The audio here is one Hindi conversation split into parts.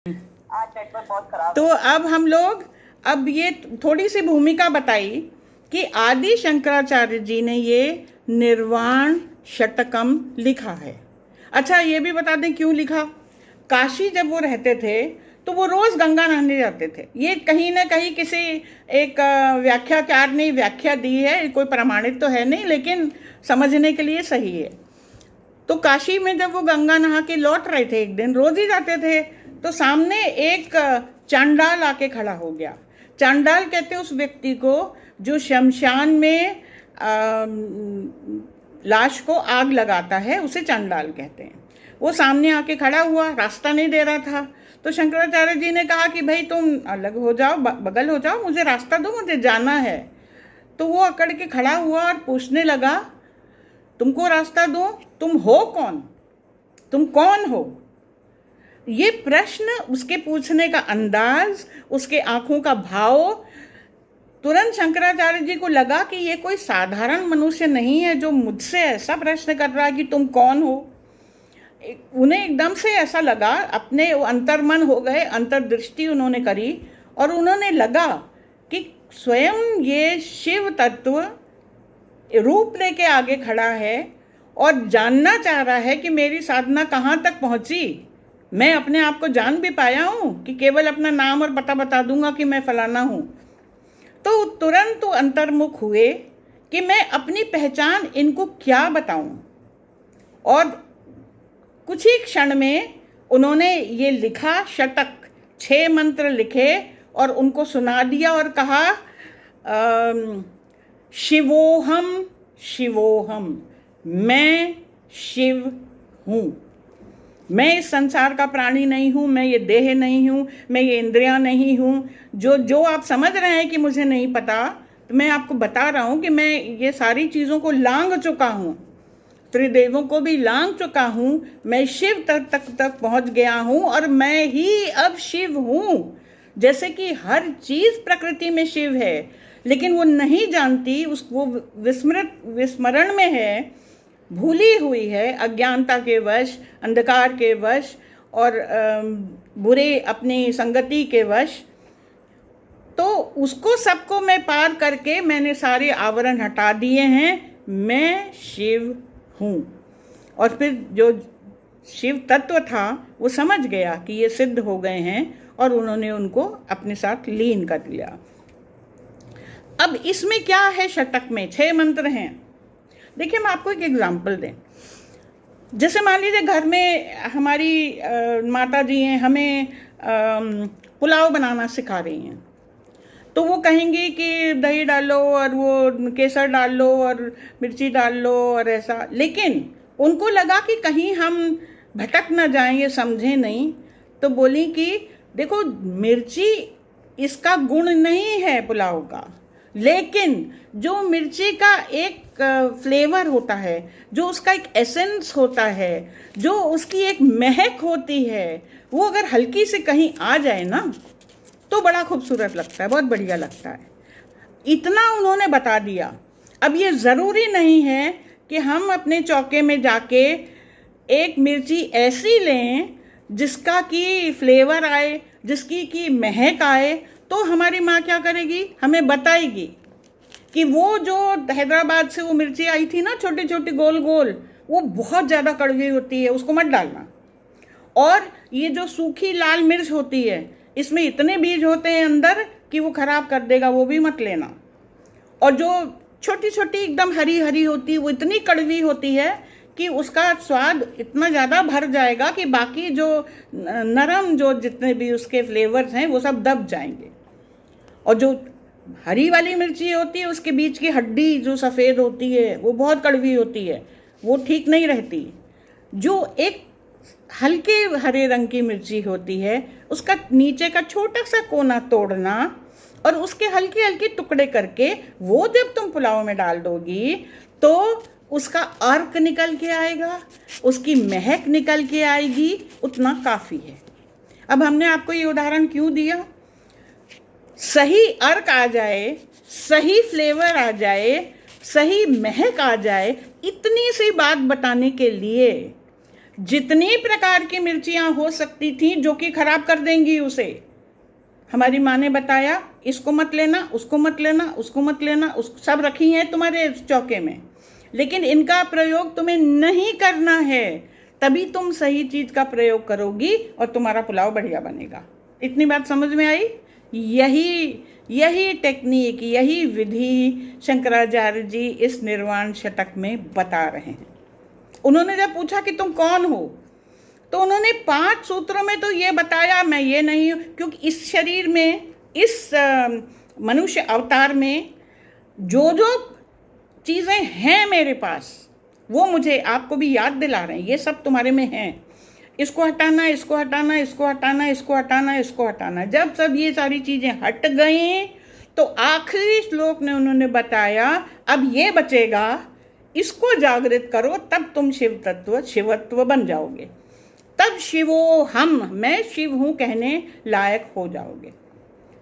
आज नेटवर्क बहुत खराब। तो अब हम लोग अब ये थोड़ी सी भूमिका बताई कि आदि शंकराचार्य जी ने ये निर्वाण षटकम लिखा है। अच्छा, ये भी बता दें क्यों लिखा। काशी जब वो रहते थे तो वो रोज गंगा नहाने जाते थे। ये कहीं ना कहीं किसी एक व्याख्याकार ने व्याख्या दी है, कोई प्रमाणित तो है नहीं, लेकिन समझने के लिए सही है। तो काशी में जब वो गंगा नहा के लौट रहे थे, एक दिन रोज ही जाते थे, तो सामने एक चांडाल आके खड़ा हो गया। चांडाल कहते हैं उस व्यक्ति को जो शमशान में लाश को आग लगाता है, उसे चांडाल कहते हैं। वो सामने आके खड़ा हुआ, रास्ता नहीं दे रहा था। तो शंकराचार्य जी ने कहा कि भाई तुम अलग हो जाओ, बगल हो जाओ, मुझे रास्ता दो, मुझे जाना है। तो वो अकड़ के खड़ा हुआ और पूछने लगा, तुमको रास्ता दो, तुम हो कौन, तुम कौन हो। ये प्रश्न, उसके पूछने का अंदाज, उसके आंखों का भाव, तुरंत शंकराचार्य जी को लगा कि ये कोई साधारण मनुष्य नहीं है जो मुझसे ऐसा प्रश्न कर रहा है कि तुम कौन हो। उन्हें एकदम से ऐसा लगा, अपने अंतर्मन हो गए, अंतर्दृष्टि उन्होंने करी और उन्होंने लगा कि स्वयं ये शिव तत्व रूप लेके आगे खड़ा है और जानना चाह रहा है कि मेरी साधना कहाँ तक पहुंची। मैं अपने आप को जान भी पाया हूँ कि केवल अपना नाम और पता बता दूंगा कि मैं फलाना हूँ। तो तुरंत अंतर्मुख हुए कि मैं अपनी पहचान इनको क्या बताऊं। और कुछ ही क्षण में उन्होंने ये लिखा षटक, 6 मंत्र लिखे और उनको सुना दिया और कहा, शिवोहम शिवोहम, मैं शिव हूँ। मैं इस संसार का प्राणी नहीं हूँ, मैं ये देह नहीं हूँ, मैं ये इंद्रियां नहीं हूँ। जो आप समझ रहे हैं कि मुझे नहीं पता, तो मैं आपको बता रहा हूँ कि मैं ये सारी चीज़ों को लांघ चुका हूँ, त्रिदेवों को भी लांघ चुका हूँ। मैं शिव तक पहुँच गया हूँ और मैं ही अब शिव हूँ। जैसे कि हर चीज़ प्रकृति में शिव है, लेकिन वो नहीं जानती, वो विस्मरण में है, भूली हुई है, अज्ञानता के वश, अंधकार के वश और बुरे अपनी संगति के वश। तो उसको सबको मैं पार करके मैंने सारे आवरण हटा दिए हैं, मैं शिव हूँ। और फिर जो शिव तत्व था वो समझ गया कि ये सिद्ध हो गए हैं और उन्होंने उनको अपने साथ लीन कर लिया। अब इसमें क्या है, षटक में 6 मंत्र हैं। देखिए, मैं आपको एक एग्जाम्पल दें। जैसे मान लीजिए घर में हमारी माता जी हैं, हमें पुलाव बनाना सिखा रही हैं। तो वो कहेंगी कि दही डालो और वो केसर डाल लो और मिर्ची डाल लो और ऐसा, लेकिन उनको लगा कि कहीं हम भटक ना जाएं, ये समझें नहीं, तो बोली कि देखो, मिर्ची इसका गुण नहीं है पुलाव का, लेकिन जो मिर्ची का एक फ्लेवर होता है, जो उसका एक एसेंस होता है, जो उसकी एक महक होती है, वो अगर हल्की से कहीं आ जाए ना तो बड़ा खूबसूरत लगता है, बहुत बढ़िया लगता है। इतना उन्होंने बता दिया। अब ये ज़रूरी नहीं है कि हम अपने चौके में जाके एक मिर्ची ऐसी लें जिसका की फ्लेवर आए, जिसकी की महक आए। तो हमारी माँ क्या करेगी, हमें बताएगी कि वो जो हैदराबाद से वो मिर्ची आई थी ना, छोटी छोटी गोल गोल, वो बहुत ज़्यादा कड़वी होती है, उसको मत डालना। और ये जो सूखी लाल मिर्च होती है, इसमें इतने बीज होते हैं अंदर कि वो खराब कर देगा, वो भी मत लेना। और जो छोटी छोटी एकदम हरी हरी होती है, वो इतनी कड़वी होती है कि उसका स्वाद इतना ज़्यादा भर जाएगा कि बाकी जो नरम जो जितने भी उसके फ्लेवर्स हैं वो सब दब जाएंगे। और जो हरी वाली मिर्ची होती है, उसके बीच की हड्डी जो सफ़ेद होती है वो बहुत कड़वी होती है, वो ठीक नहीं रहती। जो एक हल्के हरे रंग की मिर्ची होती है, उसका नीचे का छोटा सा कोना तोड़ना और उसके हल्के हल्के टुकड़े करके वो जब तुम पुलाव में डाल दोगी तो उसका अर्क निकल के आएगा, उसकी महक निकल के आएगी, उतना काफ़ी है। अब हमने आपको ये उदाहरण क्यों दिया, सही अर्क आ जाए, सही फ्लेवर आ जाए, सही महक आ जाए, इतनी सी बात बताने के लिए। जितनी प्रकार की मिर्चियां हो सकती थी जो कि खराब कर देंगी उसे, हमारी माँ ने बताया इसको मत लेना, उसको मत लेना, उसको मत लेना, सब रखी हैं तुम्हारे चौके में, लेकिन इनका प्रयोग तुम्हें नहीं करना है, तभी तुम सही चीज का प्रयोग करोगी और तुम्हारा पुलाव बढ़िया बनेगा। इतनी बात समझ में आई? यही टेक्निक, यही विधि शंकराचार्य जी इस निर्वाण शतक में बता रहे हैं। उन्होंने जब पूछा कि तुम कौन हो, तो उन्होंने 5 सूत्रों में तो ये बताया मैं ये नहीं हूँ, क्योंकि इस शरीर में, इस मनुष्य अवतार में जो जो चीज़ें हैं मेरे पास, वो मुझे आपको भी याद दिला रहे हैं, ये सब तुम्हारे में हैं, इसको हटाना, इसको हटाना, इसको हटाना, इसको हटाना, इसको हटाना। जब सब ये सारी चीज़ें हट गई तो आखिरी श्लोक में उन्होंने बताया अब ये बचेगा, इसको जागृत करो, तब तुम शिव तत्व, शिवत्व बन जाओगे, तब शिवो हम, मैं शिव हूं कहने लायक हो जाओगे।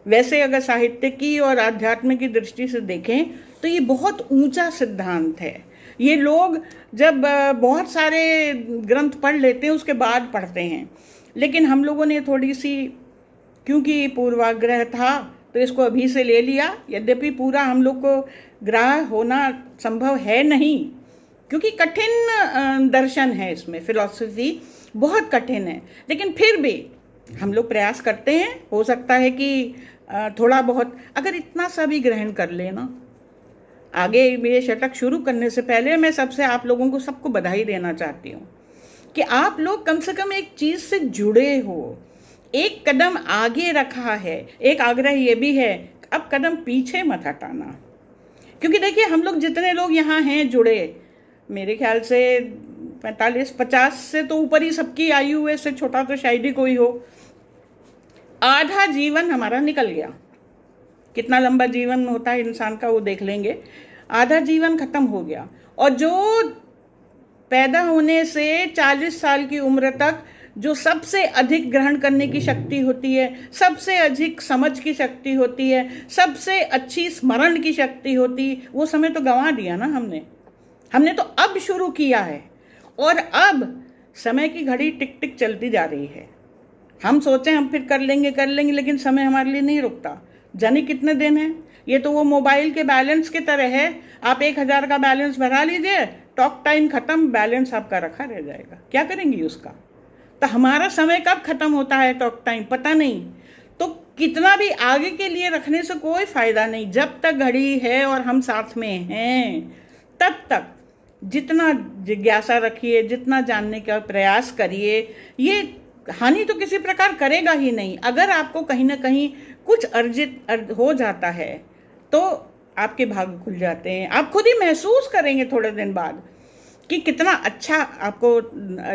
वैसे अगर साहित्य की और आध्यात्म की दृष्टि से देखें तो ये बहुत ऊंचा सिद्धांत है। ये लोग जब बहुत सारे ग्रंथ पढ़ लेते हैं उसके बाद पढ़ते हैं, लेकिन हम लोगों ने थोड़ी सी, क्योंकि पूर्वाग्रह था तो इसको अभी से ले लिया, यद्यपि पूरा हम लोग को ग्रह होना संभव है नहीं, क्योंकि कठिन दर्शन है, इसमें फिलॉसफी बहुत कठिन है, लेकिन फिर भी हम लोग प्रयास करते हैं। हो सकता है कि थोड़ा बहुत अगर इतना सा भी ग्रहण कर लेना। आगे ये शतक शुरू करने से पहले मैं सबसे, आप लोगों को सबको बधाई देना चाहती हूँ कि आप लोग कम से कम एक चीज़ से जुड़े हो, एक कदम आगे रखा है। एक आग्रह ये भी है, अब कदम पीछे मत हटाना, क्योंकि देखिए हम लोग जितने लोग यहाँ हैं जुड़े, मेरे ख्याल से 45-50 से तो ऊपर ही सबकी आयु है, इससे छोटा तो शायद ही कोई हो। आधा जीवन हमारा निकल गया, कितना लंबा जीवन होता है इंसान का वो देख लेंगे, आधा जीवन खत्म हो गया। और जो पैदा होने से 40 साल की उम्र तक जो सबसे अधिक ग्रहण करने की शक्ति होती है, सबसे अधिक समझ की शक्ति होती है, सबसे अच्छी स्मरण की शक्ति होती, वो समय तो गंवा दिया ना हमने तो अब शुरू किया है, और अब समय की घड़ी टिक टिक चलती जा रही है। हम सोचें हम फिर कर लेंगे, लेकिन समय हमारे लिए नहीं रुकता। जाने कितने दिन हैं? ये तो वो मोबाइल के बैलेंस की तरह है, आप 1000 का बैलेंस भरा लीजिए, टॉक टाइम खत्म, बैलेंस आपका रखा रह जाएगा, क्या करेंगी उसका? तो हमारा समय कब खत्म होता है, टॉक टाइम पता नहीं। तो कितना भी आगे के लिए रखने से कोई फायदा नहीं, जब तक घड़ी है और हम साथ में हैं तब तक जितना जिज्ञासा रखिए, जितना जानने का प्रयास करिए, ये हानि तो किसी प्रकार करेगा ही नहीं। अगर आपको कहीं ना कहीं कुछ अर्जित हो जाता है तो आपके भाग्य खुल जाते हैं, आप खुद ही महसूस करेंगे थोड़े दिन बाद कि कितना अच्छा आपको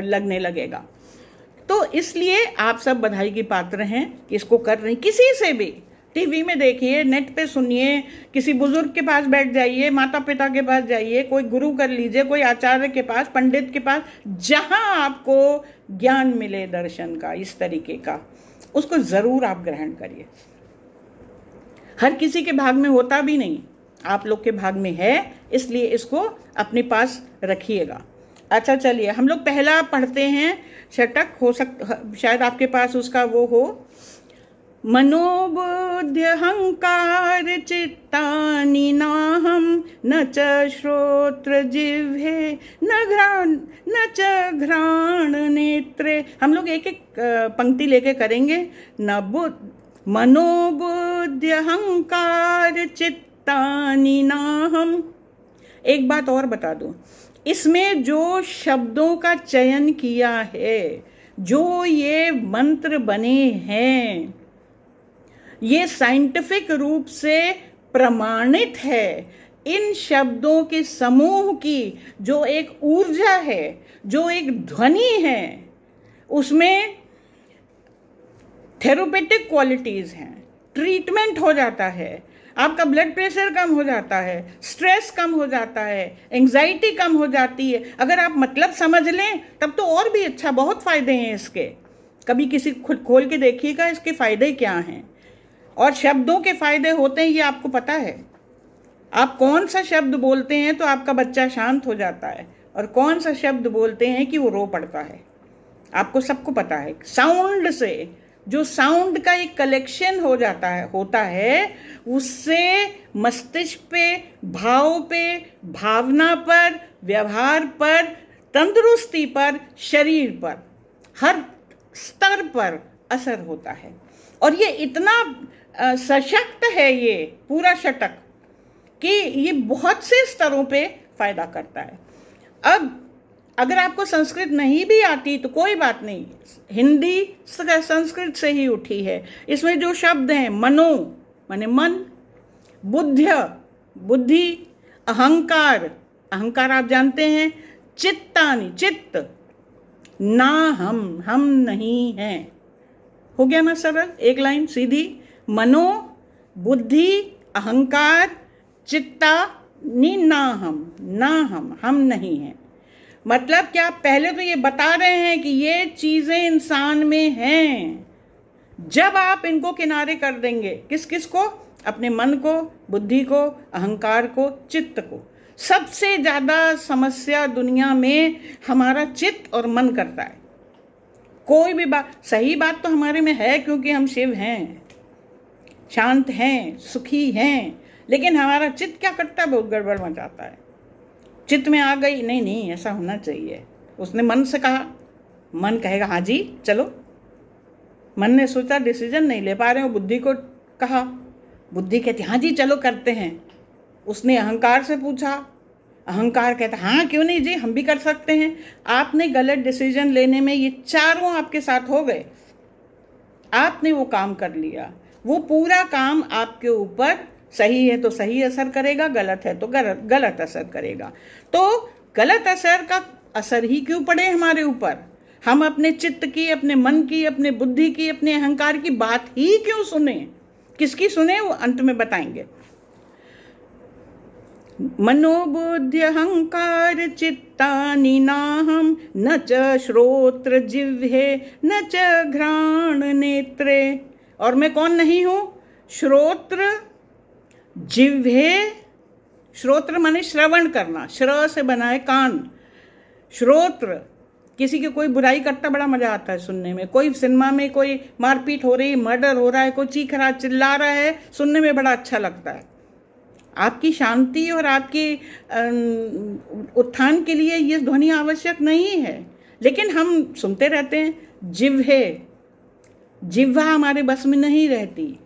लगने लगेगा। तो इसलिए आप सब बधाई की पात्र हैं कि इसको कर रहे हैं। किसी से भी टीवी में देखिए, नेट पे सुनिए, किसी बुजुर्ग के पास बैठ जाइए, माता पिता के पास जाइए, कोई गुरु कर लीजिए, कोई आचार्य के पास, पंडित के पास, जहां आपको ज्ञान मिले दर्शन का इस तरीके का, उसको जरूर आप ग्रहण करिए। हर किसी के भाग में होता भी नहीं, आप लोग के भाग में है, इसलिए इसको अपने पास रखिएगा। अच्छा चलिए हम लोग पहला पढ़ते हैं शतक, हो सकता शायद आपके पास उसका वो हो। मनोबुद्ध्यहंकार चित्तानि नाहं न च श्रोत्र जिह्वे न च घ्राण नेत्रे। हम लोग एक एक पंक्ति लेके करेंगे। मनोबुद्ध्यहंकार चित्तानि नाहं। एक बात और बता दूं, इसमें जो शब्दों का चयन किया है, जो ये मंत्र बने हैं, ये साइंटिफिक रूप से प्रमाणित है। इन शब्दों के समूह की जो एक ऊर्जा है, जो एक ध्वनि है, उसमें थेरेपेटिक क्वालिटीज हैं, ट्रीटमेंट हो जाता है, आपका ब्लड प्रेशर कम हो जाता है, स्ट्रेस कम हो जाता है, एंजाइटी कम हो जाती है। अगर आप मतलब समझ लें तब तो और भी अच्छा, बहुत फायदे हैं इसके। कभी किसी खुद खोल के देखिएगा इसके फायदे क्या हैं, और शब्दों के फायदे होते हैं ये आपको पता है। आप कौन सा शब्द बोलते हैं तो आपका बच्चा शांत हो जाता है, और कौन सा शब्द बोलते हैं कि वो रो पड़ता है। आपको सबको पता है, साउंड से, जो साउंड का एक कलेक्शन होता है उससे मस्तिष्क पे, भाव पे, भावना पर, व्यवहार पर, तंदुरुस्ती पर, शरीर पर, हर स्तर पर असर होता है। और ये इतना सशक्त है ये पूरा षटक कि ये बहुत से स्तरों पे फायदा करता है। अब अगर आपको संस्कृत नहीं भी आती तो कोई बात नहीं, हिंदी संस्कृत से ही उठी है। इसमें जो शब्द हैं, मनो माने मन, बुद्ध्य बुद्धि, अहंकार अहंकार आप जानते हैं, चित्तानि चित्त, ना हम नहीं हैं। हो गया ना सरल, एक लाइन सीधी। मनो बुद्धि अहंकार चित्ता नि ना हम नहीं हैं। मतलब क्या, पहले तो ये बता रहे हैं कि ये चीजें इंसान में हैं। जब आप इनको किनारे कर देंगे, किस किस को, अपने मन को, बुद्धि को, अहंकार को, चित्त को। सबसे ज्यादा समस्या दुनिया में हमारा चित्त और मन करता है। कोई भी बात, सही बात तो हमारे में है क्योंकि हम शिव हैं, शांत हैं, सुखी हैं, लेकिन हमारा चित्त क्या करता है, बहुत गड़बड़ मचाता है। चित्त में आ गई, नहीं ऐसा होना चाहिए, उसने मन से कहा, मन कहेगा हाँ जी चलो। मन ने सोचा, डिसीजन नहीं ले पा रहे हो, बुद्धि को कहा, बुद्धि कहती हाँ जी चलो करते हैं। उसने अहंकार से पूछा, अहंकार कहता हाँ क्यों नहीं जी, हम भी कर सकते हैं। आपने गलत डिसीजन लेने में ये चारों आपके साथ हो गए, आपने वो काम कर लिया, वो पूरा काम आपके ऊपर सही है तो सही असर करेगा, गलत है तो गलत असर करेगा। तो गलत असर का असर ही क्यों पड़े हमारे ऊपर? हम अपने चित्त की, अपने मन की, अपने बुद्धि की, अपने अहंकार की बात ही क्यों सुने? किसकी सुने वो अंत में बताएंगे। मनोबुद्धि अहंकार चित्तानि नाहं न च श्रोत्र जिह्वे न च घ्राण नेत्रे। और मैं कौन नहीं हूं? श्रोत्र जिह्वे, श्रोत्र माने श्रवण करना, श्र से बना है कान। श्रोत्र, किसी की कोई बुराई करता बड़ा मजा आता है सुनने में। कोई सिनेमा में कोई मारपीट हो रही, मर्डर हो रहा है, कोई चीख रहा, चिल्ला रहा है, सुनने में बड़ा अच्छा लगता है। आपकी शांति और आपकी उत्थान के लिए ये ध्वनि आवश्यक नहीं है, लेकिन हम सुनते रहते हैं। जिह्वे, जिह्वा हमारे बस में नहीं रहती।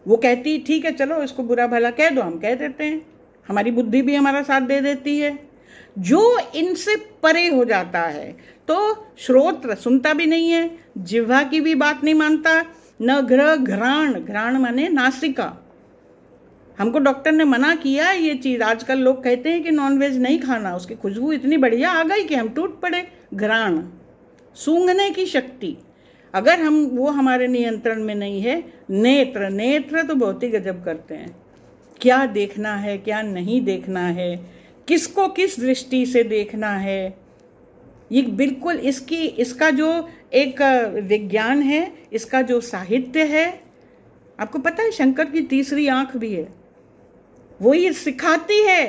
वो कहती ठीक है चलो इसको बुरा भला कह दो, हम कह देते हैं, हमारी बुद्धि भी हमारा साथ दे देती है। जो इनसे परे हो जाता है तो श्रोत्र सुनता भी नहीं है, जिह्वा की भी बात नहीं मानता, न घ्राण, घ्राण माने नासिका। हमको डॉक्टर ने मना किया ये चीज। आजकल लोग कहते हैं कि नॉनवेज नहीं खाना, उसकी खुशबू इतनी बढ़िया आ गई कि हम टूट पड़े। घ्राण, सूंघने की शक्ति, अगर हम वो हमारे नियंत्रण में नहीं है। नेत्र, नेत्र तो बहुत ही गजब करते हैं, क्या देखना है क्या नहीं देखना है, किसको किस दृष्टि से देखना है, ये बिल्कुल इसका जो एक विज्ञान है, इसका जो साहित्य है। आपको पता है शंकर की तीसरी आंख भी है, वो ये सिखाती है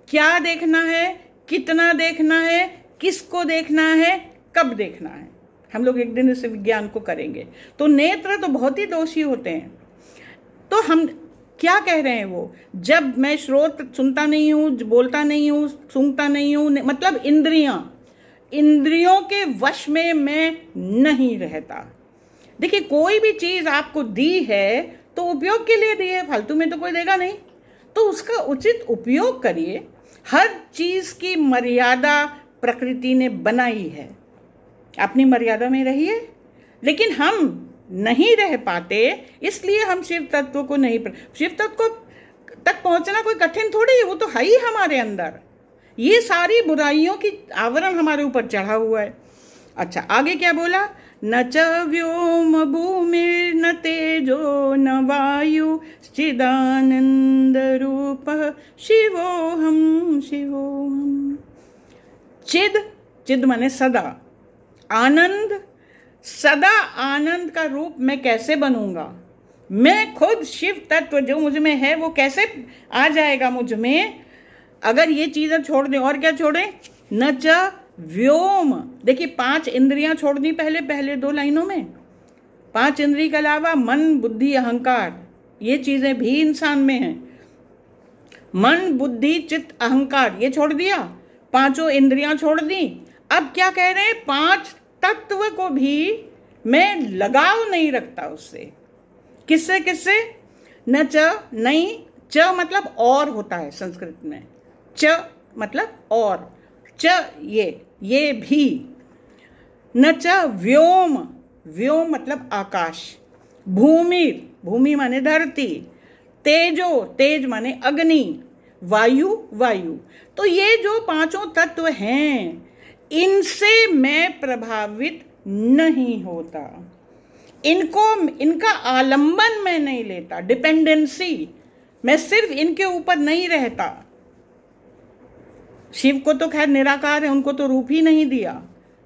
क्या देखना है, कितना देखना है, किसको देखना है, कब देखना है। हम लोग एक दिन इस विज्ञान को करेंगे। तो नेत्र तो बहुत ही दोषी होते हैं। तो हम क्या कह रहे हैं वो, जब मैं श्रोत सुनता नहीं हूँ, बोलता नहीं हूँ, सूंघता नहीं हूँ, मतलब इंद्रियों के वश में मैं नहीं रहता। देखिए कोई भी चीज आपको दी है तो उपयोग के लिए दी है, फालतू में तो कोई देगा नहीं, तो उसका उचित उपयोग करिए। हर चीज की मर्यादा प्रकृति ने बनाई है, अपनी मर्यादा में रहिए। लेकिन हम नहीं रह पाते, इसलिए हम शिव तत्व को नहीं, शिव तत्व तक पहुंचना कोई कठिन थोड़ी है, वो तो है ही हमारे अंदर। ये सारी बुराइयों की आवरण हमारे ऊपर चढ़ा हुआ है। अच्छा आगे क्या बोला, न च व्योम भूमिर न तेजो न वायु चिदानंद रूप शिवोहम शिवोहम। चिद, चिद माने सदा, आनंद, सदा आनंद का रूप मैं कैसे बनूंगा? मैं खुद शिव तत्व जो मुझ में है वो कैसे आ जाएगा मुझ में? अगर ये चीजें छोड़ दें, और क्या छोड़ें, न च व्योम, देखिए 5 इंद्रियां छोड़ दी पहले पहले 2 लाइनों में। 5 इंद्रिय के अलावा मन, बुद्धि, अहंकार, ये चीजें भी इंसान में हैं। मन, बुद्धि, चित्त, अहंकार ये छोड़ दिया, 5 इंद्रियां छोड़ दी। अब क्या कह रहे हैं, 5 तत्व को भी मैं लगाव नहीं रखता उससे। किससे किससे? न च, नहीं, च मतलब और होता है संस्कृत में, च मतलब और, च ये भी। न च व्योम, व्योम मतलब आकाश, भूमि, भूमि माने धरती, तेजो, तेज माने अग्नि, वायु, वायु। तो ये जो 5 तत्व हैं, इनसे मैं प्रभावित नहीं होता, इनका आलंबन मैं नहीं लेता, डिपेंडेंसी, मैं सिर्फ इनके ऊपर नहीं रहता। शिव को तो खैर निराकार है, उनको तो रूप ही नहीं दिया।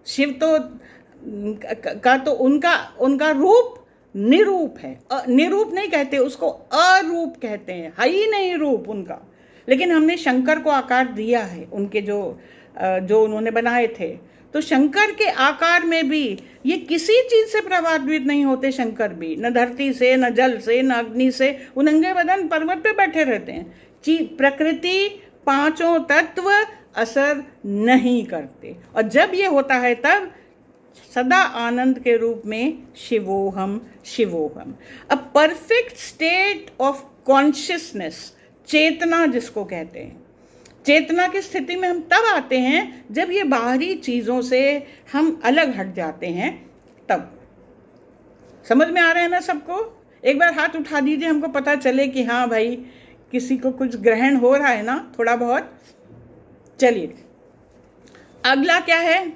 शिव तो उनका रूप निरूप है, निरूप नहीं कहते उसको, अरूप कहते हैं, है ही नहीं रूप उनका। लेकिन हमने शंकर को आकार दिया है, उनके जो उन्होंने बनाए थे। तो शंकर के आकार में भी ये किसी चीज से प्रभावित नहीं होते। शंकर भी न धरती से, न जल से, न अग्नि से, उनंगे बदन पर्वत पे बैठे रहते हैं। प्रकृति, 5 तत्व असर नहीं करते। और जब ये होता है तब सदा आनंद के रूप में शिवोहम शिवोहम। A perfect state of consciousness, चेतना जिसको कहते हैं। चेतना की स्थिति में हम तब आते हैं जब ये बाहरी चीजों से हम अलग हट जाते हैं। तब समझ में आ रहे हैं ना सबको? एक बार हाथ उठा दीजिए, हमको पता चले कि हाँ भाई किसी को कुछ ग्रहण हो रहा है ना, थोड़ा बहुत। चलिए अगला क्या है?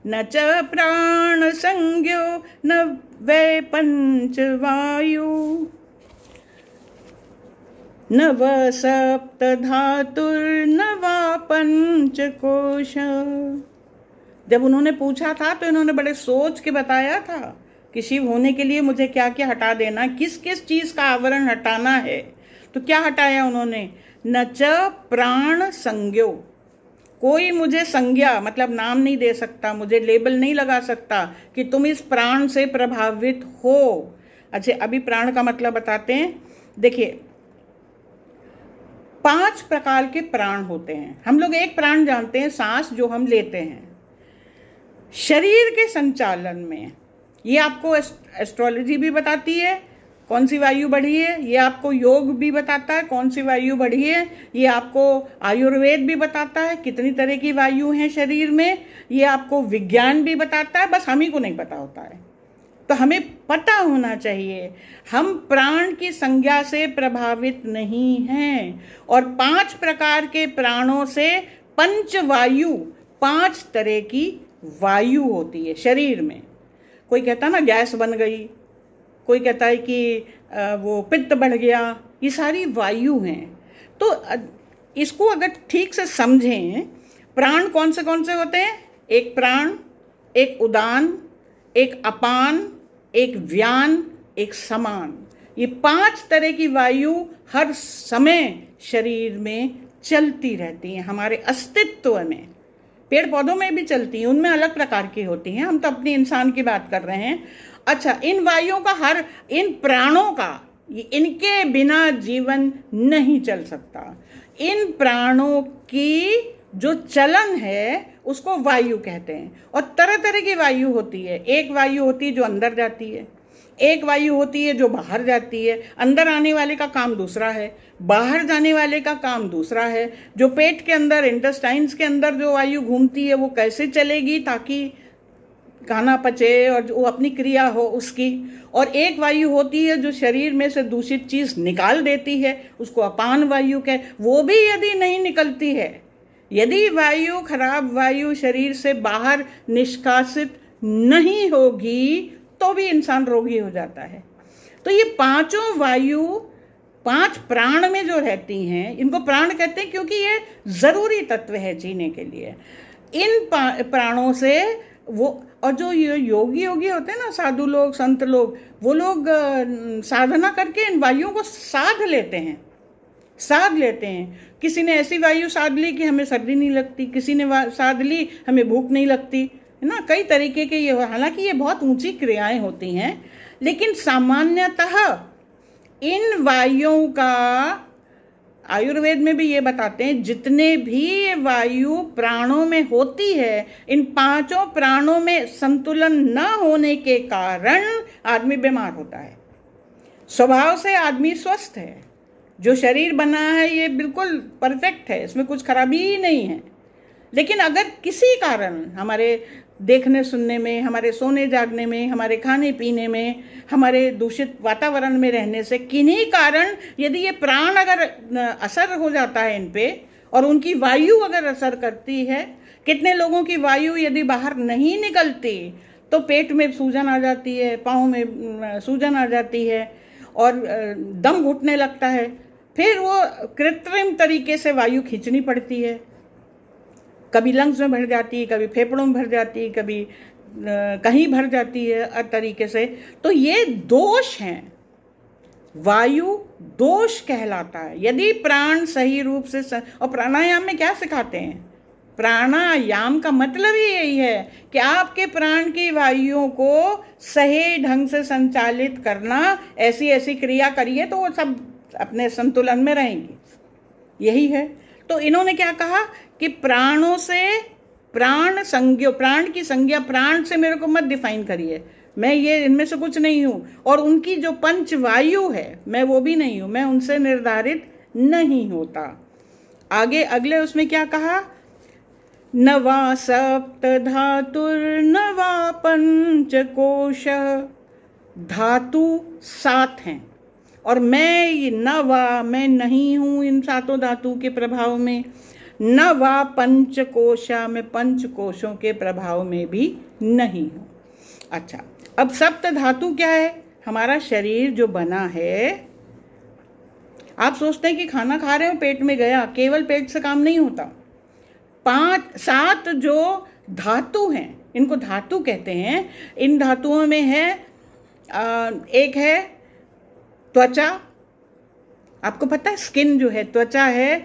न च प्राण संज्ञो न वै पंच वायु न व सप्त धातुर्न वा पंचकोश। जब उन्होंने पूछा था तो इन्होंने बड़े सोच के बताया था कि शिव होने के लिए मुझे क्या क्या हटा देना, किस किस चीज का आवरण हटाना है। तो क्या हटाया उन्होंने? न च प्राण संज्ञो, कोई मुझे संज्ञा मतलब नाम नहीं दे सकता, मुझे लेबल नहीं लगा सकता कि तुम इस प्राण से प्रभावित हो। अच्छा अभी प्राण का मतलब बताते हैं। देखिए 5 प्रकार के प्राण होते हैं। हम लोग एक प्राण जानते हैं, सांस जो हम लेते हैं। शरीर के संचालन में ये आपको एस्ट्रोलॉजी भी बताती है कौन सी वायु बढ़ी है, ये आपको योग भी बताता है कौन सी वायु बढ़ी है, ये आपको आयुर्वेद भी बताता है कितनी तरह की वायु हैं शरीर में, ये आपको विज्ञान भी बताता है, बस हम ही को नहीं पता होता है। तो हमें पता होना चाहिए हम प्राण की संज्ञा से प्रभावित नहीं हैं। और 5 प्रकार के प्राणों से पंचवायु, 5 तरह की वायु होती है शरीर में। कोई कहता ना गैस बन गई, कोई कहता है कि वो पित्त बढ़ गया, ये सारी वायु हैं। तो इसको अगर ठीक से समझें, प्राण कौन से होते हैं? एक प्राण, एक उदान, एक अपान, एक व्यान, एक समान। ये 5 तरह की वायु हर समय शरीर में चलती रहती हैं, हमारे अस्तित्व में। पेड़ पौधों में भी चलती हैं, उनमें अलग प्रकार की होती हैं, हम तो अपने इंसान की बात कर रहे हैं। अच्छा इन वायुओं का, इन प्राणों का, इनके बिना जीवन नहीं चल सकता। इन प्राणों की जो चलन है उसको वायु कहते हैं। और तरह तरह की वायु होती है। एक वायु होती है जो अंदर जाती है, एक वायु होती है जो बाहर जाती है। अंदर आने वाले का काम दूसरा है, बाहर जाने वाले का काम दूसरा है। जो पेट के अंदर, इंटेस्टाइन्स के अंदर जो वायु घूमती है वो कैसे चलेगी ताकि खाना पचे और वो अपनी क्रिया हो उसकी। और एक वायु होती है जो शरीर में से दूषित चीज निकाल देती है, उसको अपान वायु कह। वो भी यदि नहीं निकलती है, यदि वायु, खराब वायु शरीर से बाहर निष्कासित नहीं होगी तो भी इंसान रोगी हो जाता है। तो ये 5 वायु 5 प्राण में जो रहती हैं, इनको प्राण कहते हैं क्योंकि ये जरूरी तत्व है जीने के लिए। इन प्राणों से वो, और जो योगी होते हैं ना, साधु लोग, संत लोग, वो लोग साधना करके इन वायुओं को साध लेते हैं। साध लेते हैं। किसी ने ऐसी वायु साध ली कि हमें सर्दी नहीं लगती, किसी ने साध ली हमें भूख नहीं लगती, है ना। कई तरीके के ये, हालांकि ये बहुत ऊंची क्रियाएं होती हैं, लेकिन सामान्यतः इन वायुओं का आयुर्वेद में भी ये बताते हैं, जितने भी वायु प्राणों में होती है, इन पांचों प्राणों में संतुलन न होने के कारण आदमी बीमार होता है। स्वभाव से आदमी स्वस्थ है, जो शरीर बना है ये बिल्कुल परफेक्ट है, इसमें कुछ खराबी ही नहीं है। लेकिन अगर किसी कारण हमारे देखने सुनने में, हमारे सोने जागने में, हमारे खाने पीने में, हमारे दूषित वातावरण में रहने से किन्हीं कारण यदि ये प्राण अगर असर हो जाता है इन पे, और उनकी वायु अगर असर करती है, कितने लोगों की वायु यदि बाहर नहीं निकलती तो पेट में सूजन आ जाती है, पाँव में सूजन आ जाती है और दम घुटने लगता है। फिर वो कृत्रिम तरीके से वायु खींचनी पड़ती है, कभी लंग्स में भर जाती है, कभी फेफड़ों में भर जाती है, कभी कहीं भर जाती है हर तरीके से। तो ये दोष हैं, वायु दोष कहलाता है। यदि प्राण सही रूप से और प्राणायाम में क्या सिखाते हैं, प्राणायाम का मतलब ही यही है कि आपके प्राण की वायुओं को सही ढंग से संचालित करना, ऐसी ऐसी क्रिया करिए तो वो सब अपने संतुलन में रहेंगी, यही है। तो इन्होंने क्या कहा कि प्राणों से प्राण संज्ञा, प्राण की संज्ञा, प्राण से मेरे को मत डिफाइन करिए, मैं ये इनमें से कुछ नहीं हूँ, और उनकी जो पंच वायु है मैं वो भी नहीं हूँ, मैं उनसे निर्धारित नहीं होता। आगे अगले उसमें क्या कहा, न वा सप्त धातुर्न वा पंचकोश, धातु 7 हैं और मैं न वा, मैं नहीं हूँ इन सातों धातु के प्रभाव में, न वा पंचकोशा, मैं पंचकोशों के प्रभाव में भी नहीं हूँ। अच्छा, अब सप्त धातु क्या है, हमारा शरीर जो बना है, आप सोचते हैं कि खाना खा रहे हो पेट में गया, केवल पेट से काम नहीं होता। 5-7 जो धातु हैं, इनको धातु कहते हैं। इन धातुओं में है एक है त्वचा, आपको पता है स्किन जो है, त्वचा है,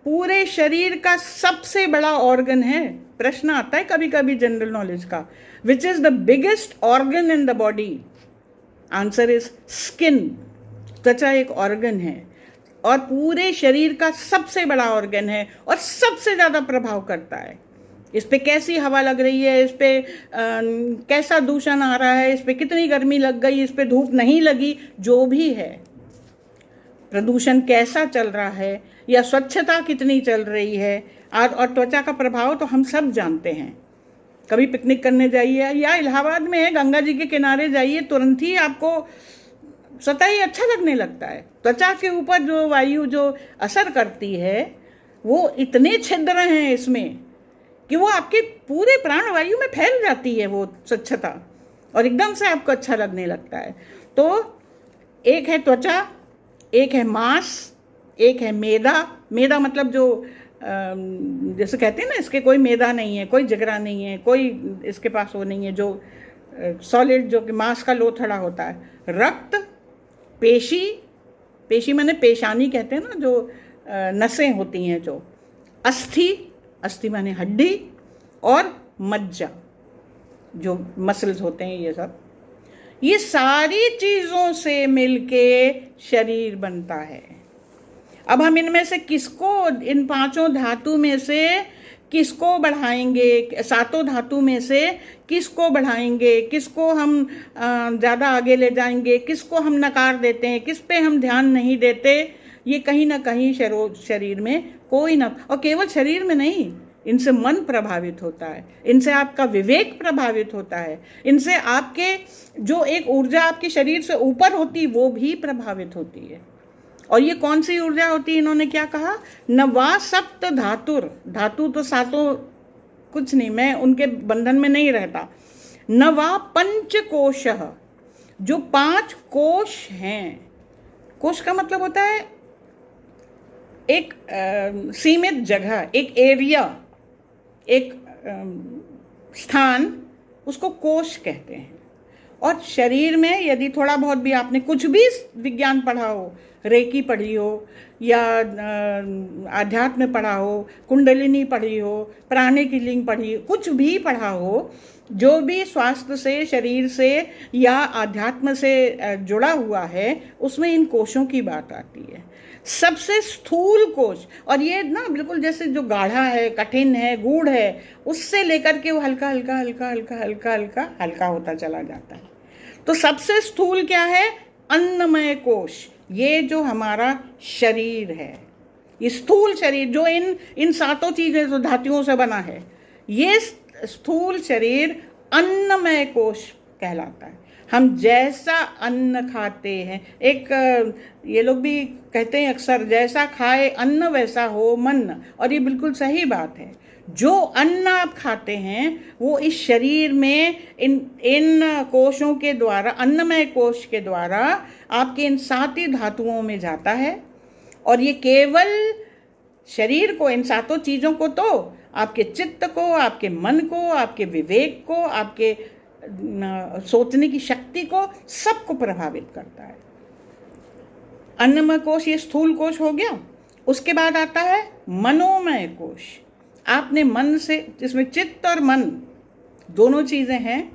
पूरे शरीर का सबसे बड़ा ऑर्गन है। प्रश्न आता है कभी कभी जनरल नॉलेज का, which is the biggest organ in the body, answer is skin. त्वचा एक ऑर्गन है और पूरे शरीर का सबसे बड़ा ऑर्गन है और सबसे ज्यादा प्रभाव करता है। इस पे कैसी हवा लग रही है, इस पे कैसा दूषण आ रहा है, इस पे कितनी गर्मी लग गई, इस पे धूप नहीं लगी, जो भी है, प्रदूषण कैसा चल रहा है या स्वच्छता कितनी चल रही है, और त्वचा का प्रभाव तो हम सब जानते हैं। कभी पिकनिक करने जाइए या इलाहाबाद में है, गंगा जी के किनारे जाइए, तुरंत ही आपको स्वतः ही अच्छा लगने लगता है। त्वचा के ऊपर जो वायु जो असर करती है वो इतने छिद्र हैं इसमें कि वो आपके पूरे प्राण वायु में फैल जाती है वो स्वच्छता, और एकदम से आपको अच्छा लगने लगता है। तो एक है त्वचा, एक है मांस, एक है मेदा। मेदा मतलब जो जैसे कहते हैं ना, इसके कोई मेदा नहीं है, कोई जिगरा नहीं है, कोई इसके पास वो नहीं है, जो सॉलिड जो कि मांस का लोथड़ा होता है। रक्त, पेशी, पेशी माने पेशानी कहते हैं ना, जो नसें होती हैं, जो अस्थि, अस्थि माने हड्डी, और मज्जा जो मसल्स होते हैं, ये सब, ये सारी चीजों से मिलके शरीर बनता है। अब हम इनमें से किसको, इन 5 धातु में से किसको बढ़ाएंगे, 7 धातु में से किसको बढ़ाएंगे, किसको हम ज़्यादा आगे ले जाएंगे, किसको हम नकार देते हैं, किस पे हम ध्यान नहीं देते, ये कहीं ना कहीं शरीर में कोई ना, और केवल शरीर में नहीं, इनसे मन प्रभावित होता है, इनसे आपका विवेक प्रभावित होता है, इनसे आपके जो एक ऊर्जा आपके शरीर से ऊपर होती वो भी प्रभावित होती है। और ये कौन सी ऊर्जा होती है, इन्होंने क्या कहा, न वा सप्त धातुर, धातु तो 7 कुछ नहीं, मैं उनके बंधन में नहीं रहता। न वा पंचकोश, जो 5 कोश हैं, कोश का मतलब होता है एक सीमित जगह, एक एरिया, एक स्थान, उसको कोश कहते हैं। और शरीर में यदि थोड़ा बहुत भी आपने कुछ भी विज्ञान पढ़ा हो, रेकी पढ़ी हो या आध्यात्म पढ़ा हो, कुंडलिनी पढ़ी हो, प्राणिक हीलिंग पढ़ी, कुछ भी पढ़ा हो, जो भी स्वास्थ्य से, शरीर से या आध्यात्म से जुड़ा हुआ है, उसमें इन कोशों की बात आती है। सबसे स्थूल कोश, और ये ना बिल्कुल जैसे जो गाढ़ा है, कठिन है, गूढ़ है, उससे लेकर के वो हल्का हल्का हल्का हल्का हल्का हल्का हल्का होता चला जाता है। तो सबसे स्थूल क्या है? अन्नमय कोश। ये जो हमारा शरीर है, ये स्थूल शरीर जो इन सातों चीजें जो धातुओं से बना है, ये स्थूल शरीर अन्नमय कोश कहलाता है। हम जैसा अन्न खाते हैं, एक ये लोग भी कहते हैं अक्सर, जैसा खाए अन्न वैसा हो मन, और ये बिल्कुल सही बात है। जो अन्न आप खाते हैं वो इस शरीर में इन कोशों के द्वारा, अन्नमय कोश के द्वारा आपके इन साती धातुओं में जाता है। और ये केवल शरीर को, इन सातों चीज़ों को तो आपके चित्त को, आपके मन को, आपके विवेक को, आपके सोचने की शक्ति को, सबको प्रभावित करता है। अन्नमय कोश ये स्थूल कोश हो गया। उसके बाद आता है मनोमय कोश। आपने मन से, जिसमें चित्त और मन दोनों चीजें हैं,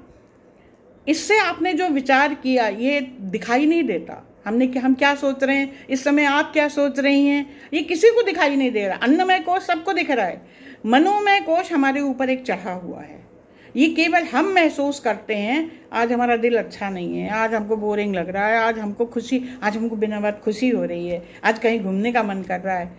इससे आपने जो विचार किया ये दिखाई नहीं देता। हम क्या सोच रहे हैं इस समय, आप क्या सोच रही हैं, ये किसी को दिखाई नहीं दे रहा। अन्नमय कोश सबको दिख रहा है। मनोमय कोश हमारे ऊपर एक चढ़ा हुआ है। ये केवल हम महसूस करते हैं, आज हमारा दिल अच्छा नहीं है, आज हमको बोरिंग लग रहा है, आज हमको बिना बात खुशी हो रही है, आज कहीं घूमने का मन कर रहा है,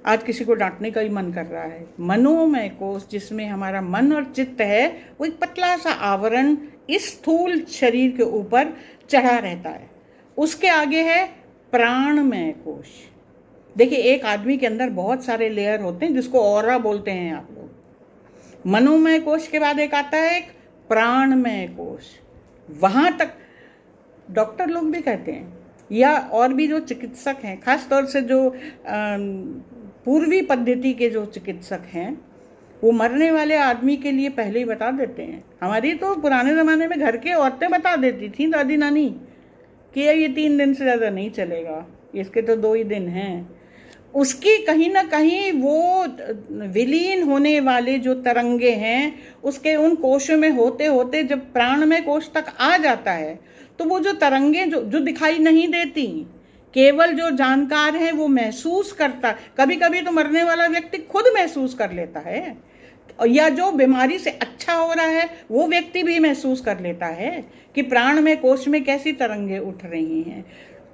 आज किसी को डांटने का ही मन कर रहा है। मनोमय कोश, जिसमें हमारा मन और चित्त है, वो एक पतला सा आवरण इस स्थूल शरीर के ऊपर चढ़ा रहता है। उसके आगे है प्राणमय कोश। देखिए, एक आदमी के अंदर बहुत सारे लेयर होते हैं, जिसको ऑरा बोलते हैं आप लोग। मनोमय कोश के बाद एक आता है एक प्राणमय कोश। वहां तक डॉक्टर लोग भी कहते हैं, या और भी जो चिकित्सक हैं, खास तौर से जो पूर्वी पद्धति के जो चिकित्सक हैं, वो मरने वाले आदमी के लिए पहले ही बता देते हैं। हमारी तो पुराने ज़माने में घर के औरतें बता देती थी, दादी नानी, कि ये 3 दिन से ज़्यादा नहीं चलेगा, इसके तो 2 ही दिन हैं। उसकी कहीं ना कहीं वो विलीन होने वाले जो तरंगे हैं, उसके उन कोशों में होते होते जब प्राणमय कोश तक आ जाता है, तो वो जो तरंगे जो दिखाई नहीं देती, केवल जो जानकार है वो महसूस करता। कभी कभी तो मरने वाला व्यक्ति खुद महसूस कर लेता है, या जो बीमारी से अच्छा हो रहा है वो व्यक्ति भी महसूस कर लेता है कि प्राणमय कोश में कैसी तरंगे उठ रही हैं।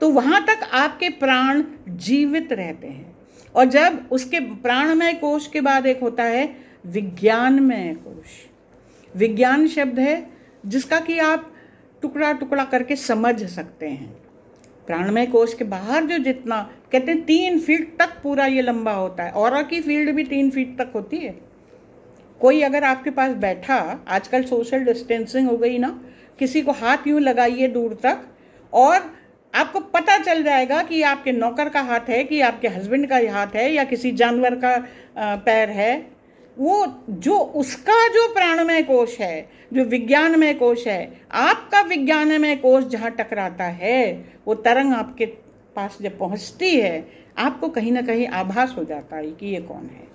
तो वहां तक आपके प्राण जीवित रहते हैं। और जब उसके प्राणमय कोश के बाद एक होता है विज्ञानमय कोश। विज्ञान शब्द है जिसका कि आप टुकड़ा टुकड़ा करके समझ सकते हैं। प्राणमय कोश के बाहर जो जितना, कहते हैं 3 फीट तक पूरा ये लंबा होता है। ऑरा की फील्ड भी 3 फीट तक होती है। कोई अगर आपके पास बैठा, आजकल सोशल डिस्टेंसिंग हो गई ना, किसी को हाथ यूं लगाइए दूर तक और आपको पता चल जाएगा कि आपके नौकर का हाथ है, कि आपके हस्बैंड का हाथ है, या किसी जानवर का पैर है। वो जो उसका जो प्राणमय कोश है, जो विज्ञानमय कोश है, आपका विज्ञानमय कोश जहाँ टकराता है, वो तरंग आपके पास जब पहुँचती है, आपको कहीं ना कहीं आभास हो जाता है कि ये कौन है।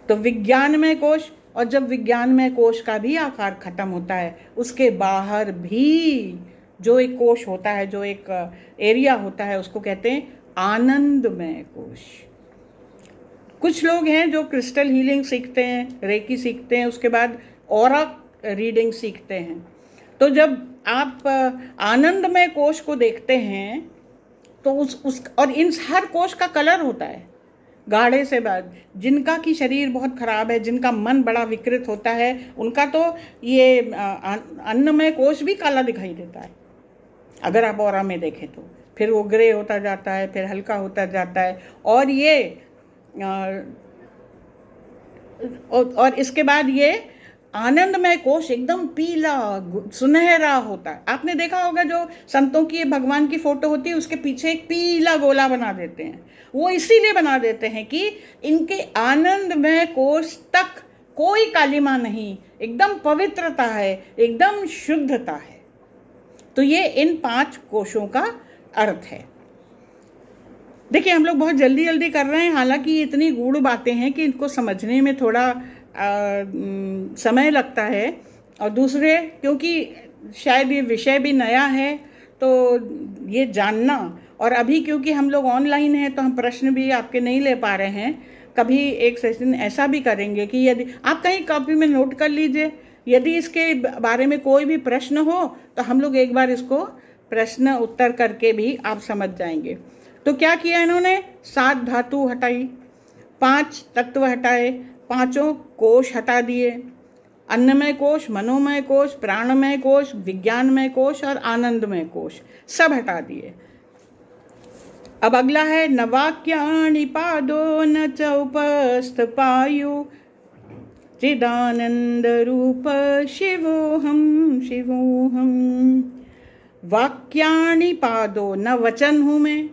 तो विज्ञानमय कोश, और जब विज्ञानमय कोश का भी आकार खत्म होता है, उसके बाहर भी जो एक कोश होता है, जो एक एरिया होता है, उसको कहते हैं आनंदमय कोश। कुछ लोग हैं जो क्रिस्टल हीलिंग सीखते हैं, रेकी सीखते हैं, उसके बाद ऑरा रीडिंग सीखते हैं। तो जब आप आनंदमय कोश को देखते हैं तो उस और इन हर कोश का कलर होता है गाढ़े से बाद। जिनका की शरीर बहुत खराब है, जिनका मन बड़ा विकृत होता है, उनका तो ये अन्नमय कोश भी काला दिखाई देता है। अगर आप ऑरा में देखें तो फिर वो ग्रे होता जाता है, फिर हल्का होता जाता है, और ये और इसके बाद ये आनंदमय कोश एकदम पीला सुनहरा होता है। आपने देखा होगा जो संतों की भगवान की फोटो होती है, उसके पीछे एक पीला गोला बना देते हैं। वो इसीलिए बना देते हैं कि इनके आनंदमय कोश तक कोई कालिमा नहीं, एकदम पवित्रता है, एकदम शुद्धता है। तो ये इन 5 कोशों का अर्थ है। देखिए हम लोग बहुत जल्दी जल्दी कर रहे हैं, हालांकि ये इतनी गूढ़ बातें हैं कि इनको समझने में थोड़ा समय लगता है, और दूसरे क्योंकि शायद ये विषय भी नया है तो ये जानना, और अभी क्योंकि हम लोग ऑनलाइन हैं तो हम प्रश्न भी आपके नहीं ले पा रहे हैं। कभी एक सेशन ऐसा भी करेंगे कि यदि आप कहीं कॉपी में नोट कर लीजिए, यदि इसके बारे में कोई भी प्रश्न हो तो हम लोग एक बार इसको प्रश्न उत्तर करके भी आप समझ जाएंगे। तो क्या किया इन्होंने, 7 धातु हटाई, 5 तत्व हटाए, 5 कोश हटा दिए, अन्नमय कोश, मनोमय कोश, प्राणमय कोश, विज्ञानमय कोश और आनंदमय कोश सब हटा दिए। अब अगला है न वाक्यानि पादो न च उपस्थ पायु चिदानंद रूप शिवोहम शिवोहम। वाक्यानि पादो, न वचन हूँ मैं,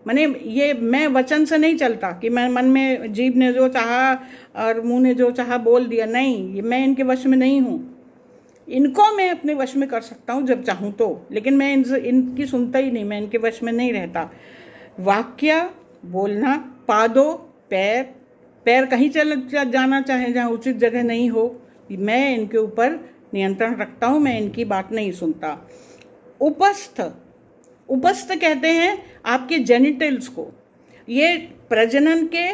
माने ये मैं वचन से नहीं चलता कि मैं मन में जीभ ने जो चाहा और मुंह ने जो चाहा बोल दिया, नहीं, ये मैं इनके वश में नहीं हूँ। इनको मैं अपने वश में कर सकता हूँ जब चाहूँ तो, लेकिन मैं इनकी सुनता ही नहीं, मैं इनके वश में नहीं रहता। वाक्य बोलना, पादो पैर, पैर कहीं चल जाना चाहे जहाँ उचित जगह नहीं हो, मैं इनके ऊपर नियंत्रण रखता हूँ, मैं इनकी बात नहीं सुनता। उपस्थ, उपस्थ कहते हैं आपके जेनिटल्स को, ये प्रजनन के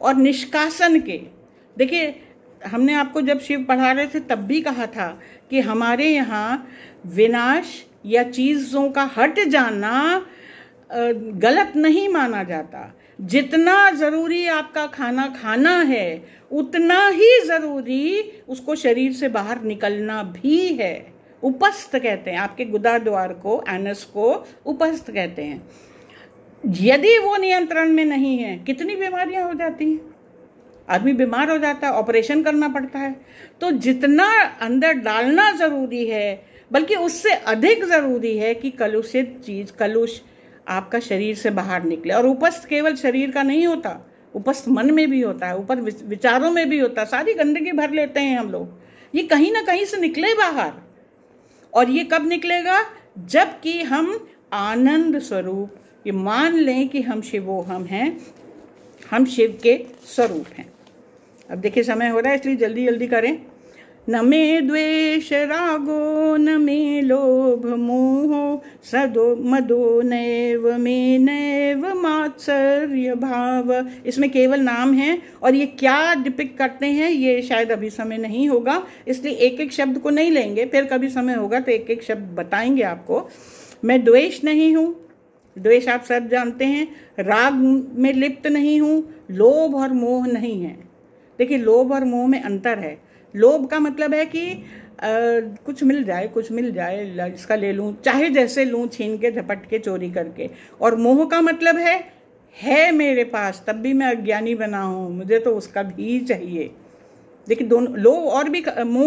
और निष्कासन के। देखिए हमने आपको जब शिव पढ़ा रहे थे तब भी कहा था कि हमारे यहाँ विनाश या चीज़ों का हट जाना गलत नहीं माना जाता। जितना ज़रूरी आपका खाना खाना है उतना ही ज़रूरी उसको शरीर से बाहर निकलना भी है। उपस्थ कहते हैं, आपके गुदा द्वार को, एनस को उपस्थ कहते हैं। यदि वो नियंत्रण में नहीं है, कितनी बीमारियां हो जाती हैं, आदमी बीमार हो जाता है, ऑपरेशन करना पड़ता है। तो जितना अंदर डालना ज़रूरी है, बल्कि उससे अधिक ज़रूरी है कि कलुषित चीज़, कलुष आपका शरीर से बाहर निकले। और उपस्थ केवल शरीर का नहीं होता, उपस्थ मन में भी होता है, ऊपर विचारों में भी होता है। सारी गंदगी भर लेते हैं हम लोग, ये कहीं ना कहीं से निकले बाहर। और ये कब निकलेगा, जबकि हम आनंद स्वरूप ये मान लें कि हम शिवोहम हैं, हम शिव के स्वरूप हैं। अब देखिए समय हो रहा है इसलिए जल्दी जल्दी करें। न मे द्वेष रागो न मे लोभ मोह सदो मदो नैव मे नैव मात्सर्य भाव। इसमें केवल नाम है और ये क्या डिपिक्ट करते हैं ये शायद अभी समय नहीं होगा, इसलिए एक एक शब्द को नहीं लेंगे, फिर कभी समय होगा तो एक एक शब्द बताएंगे आपको। मैं द्वेष नहीं हूँ, द्वेष आप सब जानते हैं। राग में लिप्त नहीं हूँ, लोभ और मोह नहीं है। देखिए लोभ और मोह में अंतर है। लोभ का मतलब है कि कुछ मिल जाए इसका ले लूँ, चाहे जैसे लूँ, छीन के झपट के चोरी करके। और मोह का मतलब है मेरे पास तब भी मैं अज्ञानी बना हूँ, मुझे तो उसका भी चाहिए। देखिए दोनों, लोभ और भी मोह